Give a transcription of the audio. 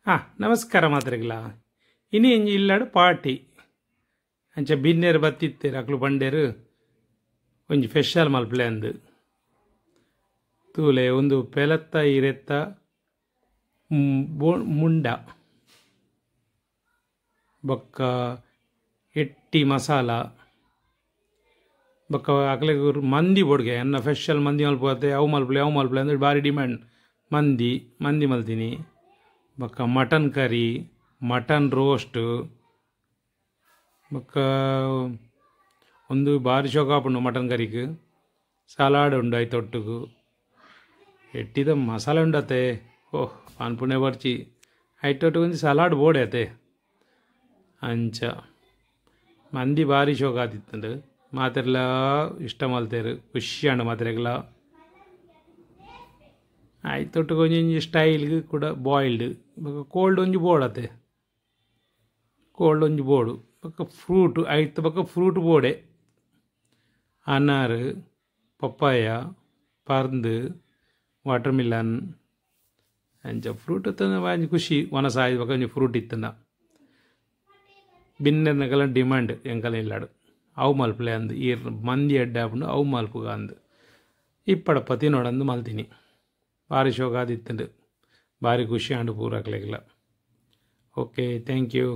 ನಮಸ್ಕಾರ ಮಾತ್ರೆಗ್ಲ ಇನಿ MG ಇಲ್ಲಾಡು party ಅಂಚ ಬಿನ್ನೇರು ಬತ್ತಿತ್ತೇರು ಅಕ್ಲು ಬಂಡೇರು ಒಂಜಿ ಫೆಷಲ್ ಮಲ್ಪಲೆ ಅಂದು ತೂಲೆ ಒಂದು ಪೆಲತ್ತ ಇರೆತ್ತ ಮುಂಡ ಬೊಕ್ಕ ಎಟ್ಟಿ ಮಸಾಲ ಬೊಕ್ಕ ಅಕ್ಲೆ ಮಂದಿ ಬೊಡ್ಗೆ ಅನ್ನ ಫೆಷಲ್ ಮಂದಿ ಮಲ್ಪೋತೆ ಅವು ಮಲ್ಪಲೆ ಅಂದ್ರೆ ಭಾರಿ ಡಿಮ್ಯಾಂಡ್ ಮಂದಿ ಮಲ್ತೀನಿ ಬೊಕ್ಕ ಮಟನ್ ಕರಿ ಮಟನ್ ರೋಸ್ಟ್ ಬೊಕ್ಕ ಒಂದು ಬಾರಿ ಶೋಕಾಪುಂಡು ಮಟನ್ ಕರಿಗ್ ಸಲಾಡ್ ಉಂಡು ಐತ ಒಟ್ಟುಗು ಎಟ್ಟಿದ ಮಸಾಲೆ ಉಂಡತೆ ಓಹ್ ಪಾನ್ಪುಣೆ ಬರ್ಚಿ ಐಟೊಟ್ಟು ಒಂದು ಸಲಾಡ್ ಬೋಡೆ ಅತೆ ಅಂಚ ಮಂದಿ ಭಾರಿ ಶೋಕ ಆತಿತ್ತಂದು ಮಾತೆರ್ಲ ಇಷ್ಟ ಮಲ್ತೇರು ಖುಷಿಯಂಡು ಮಾತ್ರೆಗ್ಲ ಆಯ್ತೊಟ್ಟು ಒಂಜಿ ಸ್ಟೈಲ್ಗೆ ಕೂಡ ಬಾಯ್ಲ್ಡ್ ಕೋಲ್ಡ್ ಒಂಜಿ ಬೋಡತೆ ಕೋಲ್ಡ್ ಒಂಜಿ ಬೋಡು ಬೊಕ್ಕ ಫ್ರೂಟ್ ಐತ ಬೊಕ್ಕ ಫ್ರೂಟ್ ಬೋಡೆ ಅನಾರ್ ಪಪ್ಪಾಯ ಪರ್ಂದ್ ವಾಟರ್ ಮಿಲನ್ ಅಂಚ ಫ್ರೂಟ್ ಇತ್ತಂದ ಒಂಜಿ ಖುಷಿ ಒನಸಾಯಿ ಬೊಕ್ಕ ಒಂಜಿ ಫ್ರೂಟ್ ಇತ್ತಂದ ಬಿನ್ನೆರ್ನಕಲ ಡಿಮ್ಯಾಂಡ್ ಎಂಕಲ ಇಲ್ಲಾಡು ಅವು ಮಲ್ಪಲೆ ಅಂದು ಈ ಮಂದಿ ಎಡ್ಡೆ ಆಪುಂಡು ಅವು ಮಲ್ಪುಗ ಅಂದು ಇಪ್ಪಡಪ್ಪ ತಿನ್ನೋಡಂದು ಮಲ್ತೀನಿ ಭಾರಿ ಶೋಕ ಆದಿತ್ತಂಡು ಭಾರಿ ಖುಷಿ ಆಂಡು ಪೂರಕ್ಲೆಗ್ಲ ಓಕೆ ಥ್ಯಾಂಕ್ ಯು.